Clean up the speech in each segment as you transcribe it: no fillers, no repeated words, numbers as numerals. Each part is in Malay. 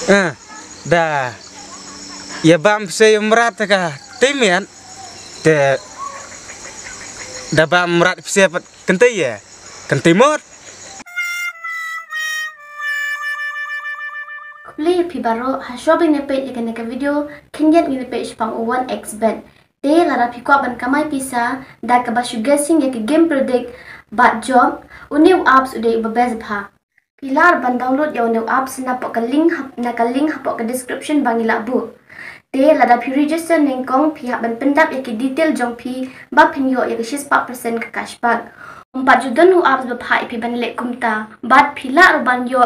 Dah. Ya bam saya merata kah temian. Te dah bam merat siapa kentai ya. Kentimot. Play pibaro hashobbing ne page ikan neka video kenyan ngine page pang 1x bet. Te lara pikwa ban kamai pisa da ka basu guessing ya ke game predict bat job uniu apps udah bebas pha. Pilar ban download ya uniu apps na pok ka link hapok ka description bangila bu. Te lara pi register nengkong pihak ban pendap ya ke detail jong pi ba pinyo ya ke 4% ka cashback. Umpat judan hu apps berpai pi ban lek kumta bat pilar ban yo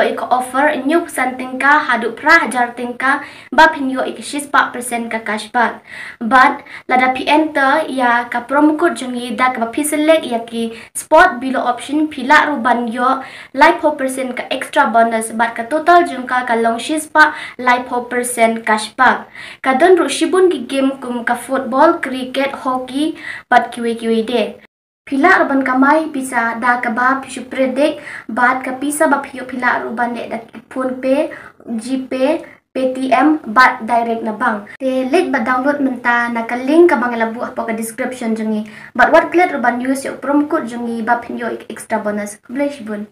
iko offer new pesan tingka hadu pra hajar tingka ba pinyo iko 4% ka cashback bat lada pi enter ya ka promo code jungi da ka pi select ya ki spot below option pilar ban yo live 4% ka extra bonus bat ka total jungka ka long shispa live 4% cashback ka don ru shibun ki game kum ka football cricket hockey bat kiwe de Pila urban kamai bisa da kaba pisu predict bat ka pisa ba piyo pila urban de da phone pay GPay PTM bat direct na bank te link ba download menta na ka link ka bang labu apa ka description jungi bat what clear urban use yo promo code jungi ba pinyo extra bonus bless bun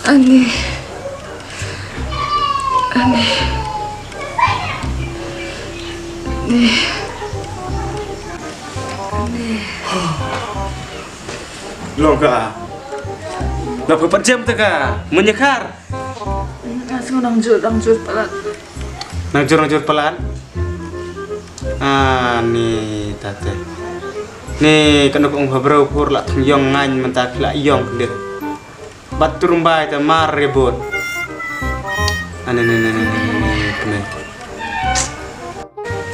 Aneh. Loga. Berapa 4 jam tu kah? Menyekar. Langsung lanjut pelan. Lanjut pelan. Nih tate. Nih kena kong beberapa pur lah yong ngan mentak lah yong dia. Batur mbai te mar rebut. Nih. Kemai.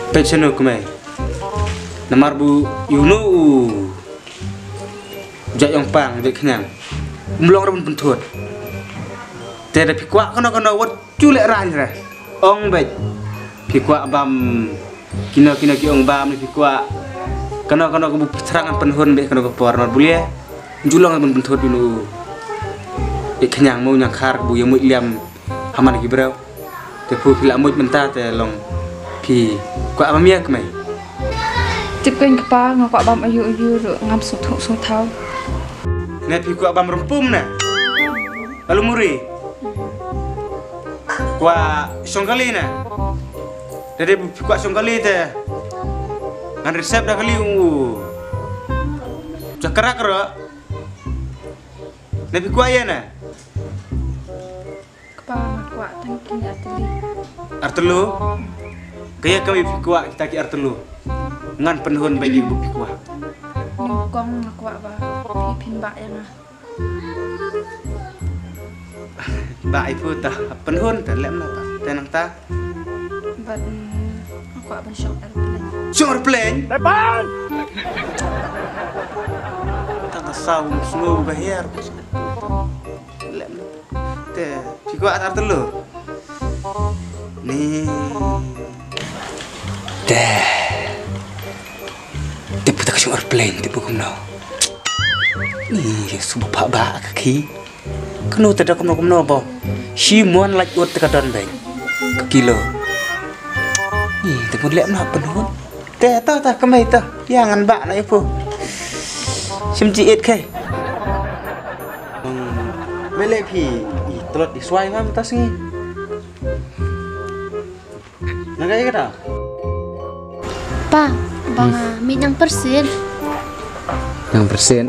Pensionu kemai. Namar bu Yunu. Jak yang pang dek kenyang. Umlong rabun pentut. Tiada pikwa kono wat culek ranjra. Ong bet. Pikwa bam kino ki ong bam ni pikwa. Kono kebu serangan penhun bet kono kepor mar bulia. Julong rabun pentut dulu. Dek kenyang mau nyangkar bu yang liam haman ki brau. Te pu pila mut menta te long pi kwa amia kemai. Tip kan kepa ngakak bam ayu ngam sut thau. Nek pi kwa bam rempum na. Lalu muri. Kwa songkali na. Dari pi kwa songkali te. Ngan resep dah kali Cakarak ro. Nek pi kwa ya na. Kepa ngakak tangki ateli. Artelu. Kaya kami pi kwa kita ki artelu. Ngan penhun baik di pi kwa. Nyukong ngakak ba pin ba yang Ba ibu tah penhun ta lem lah tenang ta. But ngakak ban shock airplane. Shock airplane. Depan. Tang saw semua bahir. Lem. Te pi kwa artelu. Nih. Dah. Tipu tak shock airplane tipu kumno. Nih, subuh pak ba kaki. Kenu tidak kumno bo. Simuan lagi ut tekadon baik. Kilo. Nih, tepun lek nak penuh. Teh tah kemai tah. Jangan bak nak ibu. Simci it kai. Mele pi. Telot di suai mam tas ni. Nagai kata. pa bang minang persen Yang persen.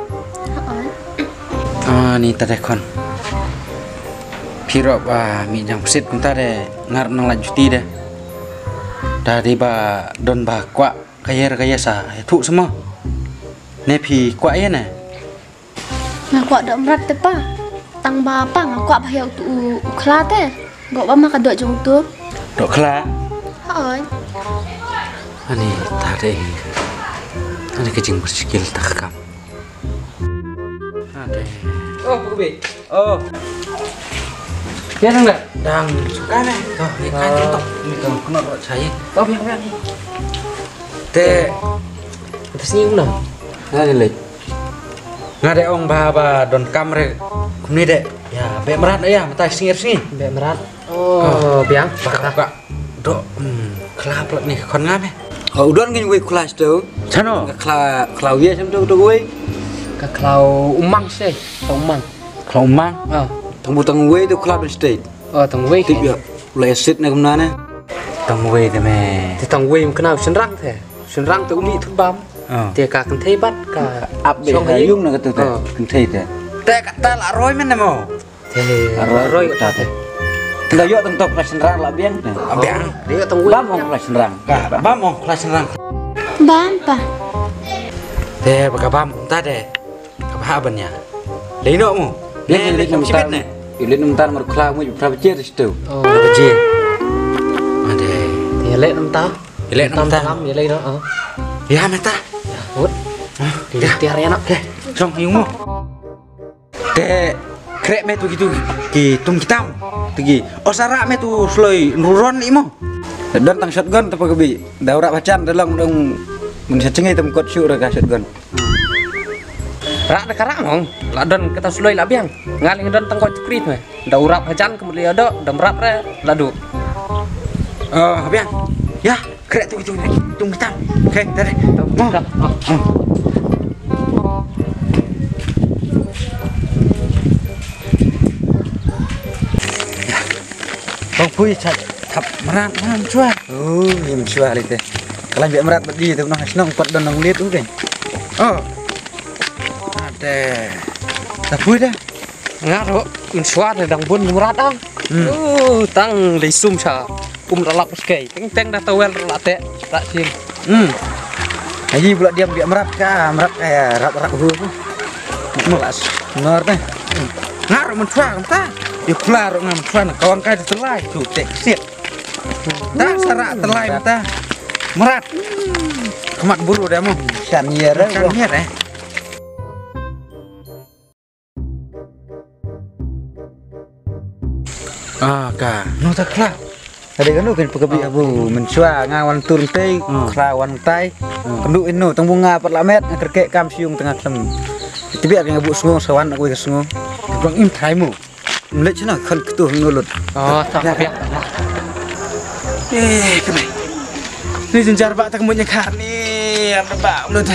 Ni tadekon. Pirop minang persen kunta de ngar nang lanjuti de. Dari ba don ba kwa kaya sa thu semua. Nepi kwa ya na. ngaku ada merat te pa tang ba pa ngaku apa ya tu ukla te gak ba maka dok jong tu Dok kela. oi Ani tare. Ani kecing bersikil tak kam. Ada. Oh, Bu Be. Oh. Ya nang dah. Dang. Kana. Toh, ni kan tok. Ni kan kena rot saya. Oh, biar. Te. Atas ni ulang. Nah, ni lek. Ngade ong ba don kamre kumni dek. Ya, be merat ya, mata singir singi. Be merat. Oh, biang. Kak. Dok, kelap lek nih kon ngame. Oh, udon ngin we kelas tu. Sano, kelau ye sam tu we. Ka klau umang sih, umang. Kelau mang. Tang we tu kelab state. Oh, tang we. Tip ya. Lai sit na kumna na. Tang we te me. Thì tang we kenal senrang thế. Senrang tu umi thu bam. Thì cả kan thei bat ka Ap be hayung na katu te. Kan thei te. Te kata la roy men na mo. Thì roy ta te. Tidak yuk tentu kelas senrang lah biang. Biang. Dia tang we. Bam ong kelas senrang. Bam ong kelas senrang. Bam pa. Te baka bam ta de. Apa bannya? Lino mu. Le kam sibet ne. Ilin mentar mar klau mu pra bejir situ. Oh. Pra bejir. Ade. Thì lệ năm ta. Lệ năm ta. Vậy đây đó. Ya meta. Hút. Thì tiar ya nak. Song hiung mu. Te krek me tu gitu. Ki tum kitam. Tegi. Osara me tu sloi nuron imo. Dan tang shotgun apa kebi. Daura bacan dalang dong mun secengai tem kot syuk ka shotgun. Rak da karak mong. La don kita suloi la biang. Ngaling don tang kot cukrit me. Da urap hajan kemudian ada damrap re ladu. Biang. Ya, krek tu gitu. Tum kitam. Oke, dari. Mau. Bang Pui chat thap merat man chua. Im chua li te. Kalau biar merat bedi tu noh senang pot don nang liat tu kan. Ada. Thap Pui dah. Ngaro insua da dang bun murat ang. Tang le sum cha. Ralap sekali. Teng dah tawel relate. Rak sin. Haji pula diam biar merat ka, merat kayak rap hu. Melas. Nor teh. Ngaro men chua ta. Dia kelar ngam chua kawan kai terlai tu tek siap. Tak sarak terlai mata. Merat. Kemat buru dah mu. Kan nyer eh. Ka. No tak kelar. Tadi kan kan pekebi abu mensua ngawan turun tei kelawan tai. Kenduk inu teng bunga parlamet kerkek kam siung tengah tem. Tibi ak ngabu sungo sawan aku ke sungo. Bang im thai mu. Mlek chana kan ketuh ngulut. Oh, tak biang. Kemai. Ni jenjar bak tak kemunya kar ni. Apa bak mulut.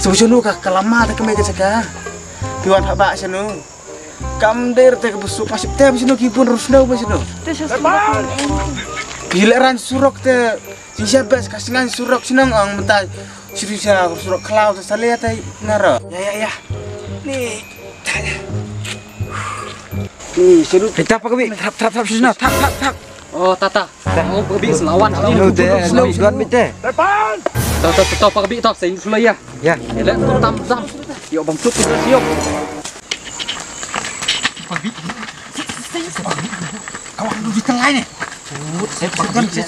Sebujunu ka kalama tak kemai ke saka. Tuan hak bak sanu. Kamder teh kebusuk pasip teh bisino kipun rusno bisino. Gila ran surok teh siapa kasingan surok sinang ang mentai sirisa surok klau teh salia teh nara. Ya. Nih. Nih seru kita apa kebi tap sini tap. Oh, tata. Oh, pergi selawan. Lu teh slogan bite. Depan. Tahu pergi tahu saya sulai ya. Ya. Lihat tam. Yuk bang tutup siok. Kawan lu di tengah ni. Saya pergi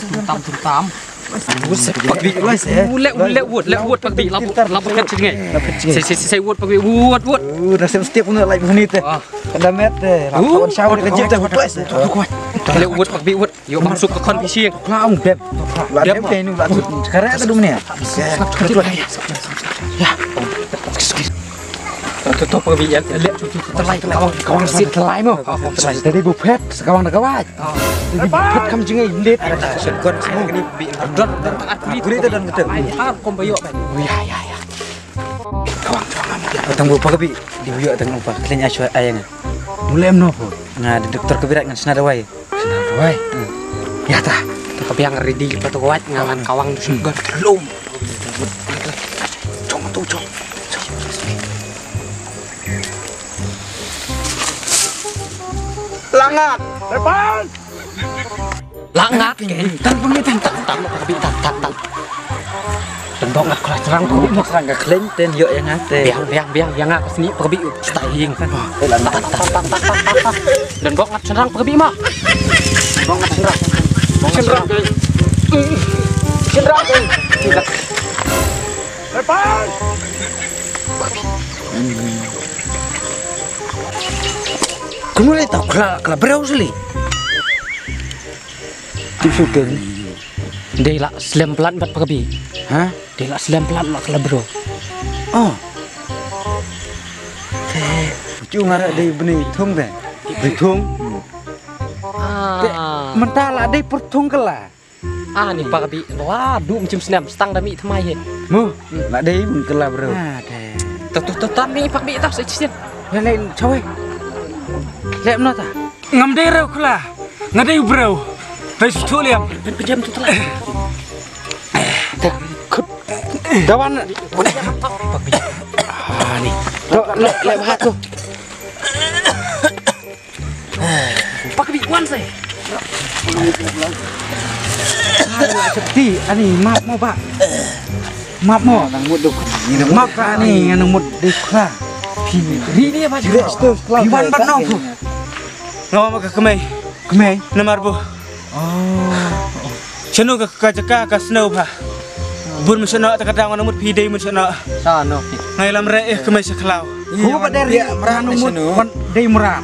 tam. Pergi guys ya. Let wood pergi labu kan cengai. Saya wood pergi wood. Nasib setiap punya like menit teh. Kada met teh. Kawan syawal kejip teh guys. Let wood pergi wood. Yuk masuk ke kon fishing. Klaung beb. Beb teh ni bab. Sekarang ada dum ni. Ya. Tutup pergi ya. Lihat terlai kawan sit terlai mo. Tadi bupet sekawang nak kawat. Jadi bupet kam jengai lit. Sekon ni don taat kulit dan betul. Ah, kom bayo ba. Ya. Kawang. Tang bu pagabi di buyo tang apa. Klenya syua ayang. Mulai mnopo. Nah, di dokter kebirat ngan senada wai. Ya tah. Tapi yang ready patu kuat ngalan kawang sugar belum. Cong. Langat. Depan. Langat ke. Tan pengitan tak. Tembok nak kelas terang tu. Serang ka kleng ten yo yang ate. Biang yang ngak sini pergi staying. Dan bok ngat serang pergi mah. Bok ngat serang. Depan. Kamu lihat tak kelak berau seli. Tipsukan. Dia lah slam pelan bat pergi. Hah? Dia nak selam pelan mak kala bro. Oh. Chu ngara dei beni thung deh. Beni thung. Mentah lah dei perthung kala. Ni Pak Abi. Wah, du macam senam stang dah mi thamai he. Mu, lah dei mun kala bro. Deh. Tat ni Pak Abi tak sih. Lain cawe. Lep no ta. Ngam dei rau kala. Ngadei bro. Pai tu liam. Pejam tu telah. Dawan. Ni. Lep hat tu. Pak Abi wan saya. Seperti ani maaf mo Pak. Maaf mo nang muduk. Maaf ka ni nang muduk lah. Ri ni apa juga? Iwan bat no. Ngawam ka kemai. Kemai namar bu. Chanu ka jaka ka snow pa. Bun mesana ta kadang nang mud pidei mesana. Sana. Ngai lam re kemai seklau. Ku ba der Meranu mud wan dei meram.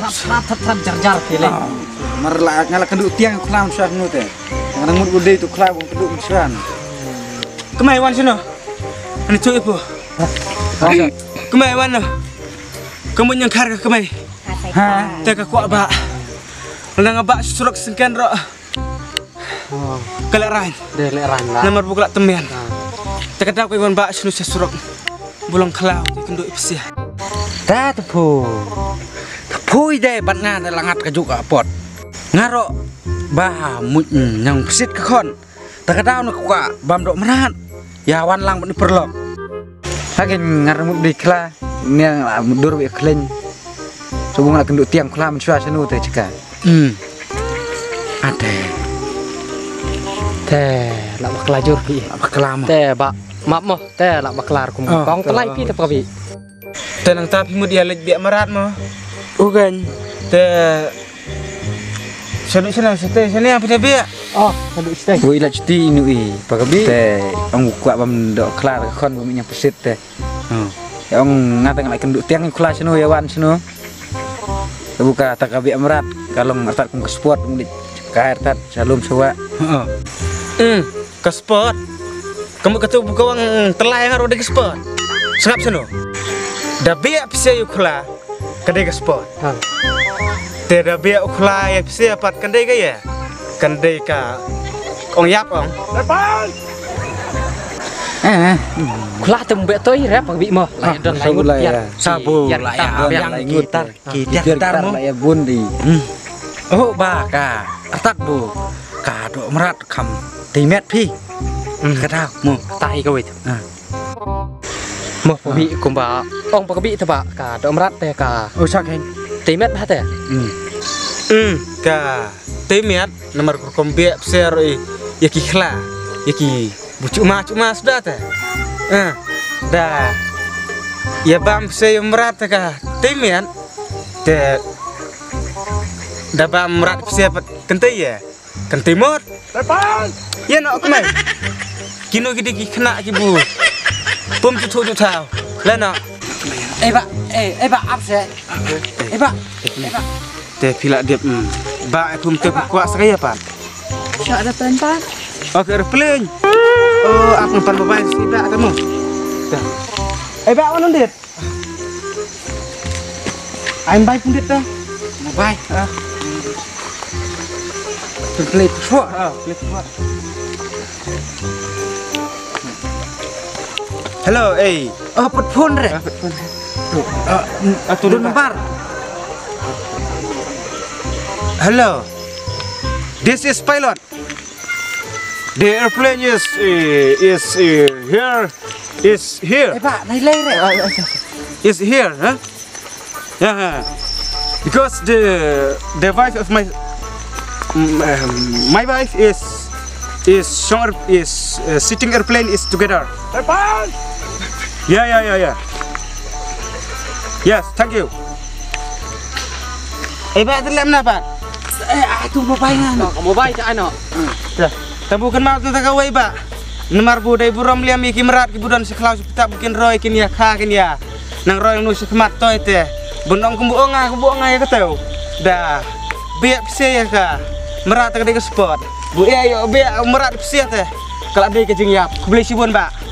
Tat jar kele. Marla ngala kenduk tiang kelam suar nu teh. Nang mud gede tu kelam kenduk suran. Kemai wan sono. Ani tu ibu. Kemai wan no. Kamu yang kar ka kemai. Ha, te ka kuat ba. Nang abak surak sengkan ro. Kelak rain. Dia leran lah. Namar bu kelak temian. Te kadang ko iwan ba sunu surak. Bulong kelau te kenduk ipsia. Ta tepu. Tepui deh bat ngan langat ka juga pot. Ngaro bah mut yang pesit ke kon. Ta kadang nak ka bam dok merat. Ya wan lang ni perlok. Hagen ngarmut di kla. Ni mundur we klen. Subung nak kenduk tiang kla men senu teh ceka. Ada. Teh lak baklajur pi. Baklama. Teh bak mak moh teh lak baklar kum. Kong telai pi teh Pak Abi. Tenang tapi mu dia lej biak merat mo. Ugan. Te senang sini apa dia biak? Oh, aduh stay. Woi lah cuti ini Pak Abi. Teh ang kuat bam dok klar kon bam yang pesit teh. Ya ang ngatang lak kenduk tiang kla senu ya wan senu. Buka tak abi merat kalau ngatak kum ke sport mulit kair tat salum sewa. Ke sport. Kamu kata buka wang telai ngaro de ke sport. Sengap seno. Da biak pise yukla kadai ke sport. Te da biak ukla ya pise apat kadai ke ya. Kadai ka ong yap ong. Kula tembe toy rep Pak Abi moh. Lai don lai ngut ya. Sabu lah ya yang gitar gitar lah ya bundi. Oh baka atat bu kado merat kam timet pi. Kata mu Tai ka wit. Moh Pak Abi kumba ong Pak Abi teh Pak ka do merat teh ka. oh sak hen. Timet bah teh. Ka temiat nomor kombe pise roi yaki khla yaki cuma sudah teh. Dah. Ya bam pise merat ka temiat te da bam merat pise pat kentai ya. Kentai mot. Ya nak kemai. Kino gidi ki kena ki bu. Pum tu tau. Lah nak. Pak apa sih? Pak. Teh pila dia ba pum te kuat sekali apa? Syok ada pelan-pelan. Oke, airplane. Oh, aku nampan babai si ba kamu. Dah. Ba mana dit? Aim bai pun dit dah. Mau baik. Pelit suak. Pelit suak. Hello, Pet phone re. Turun bar. Hello. This is pilot. The airplane is here. Is here. Pak, nilai re. Is here, huh? Yeah. Because the wife of my wife is sitting airplane is together. Yeah. Yes, thank you. Pak terlem apa? Itu babaingan. Kamu baik cak ano. Tabukan mau tentang kawai Pak. Nemar budai buram liam iki merat ki budan seklau kita bikin roy kini ya kha kini ya. Nang roy nu sekmat toy teh. Benong kubuonga ya ketau. Dah. Biak pise ya ka. Merat tadi ke spot. Bu ya yo biak merat pise teh. Kalau dia ke jeng ya, ku beli sibun, Pak.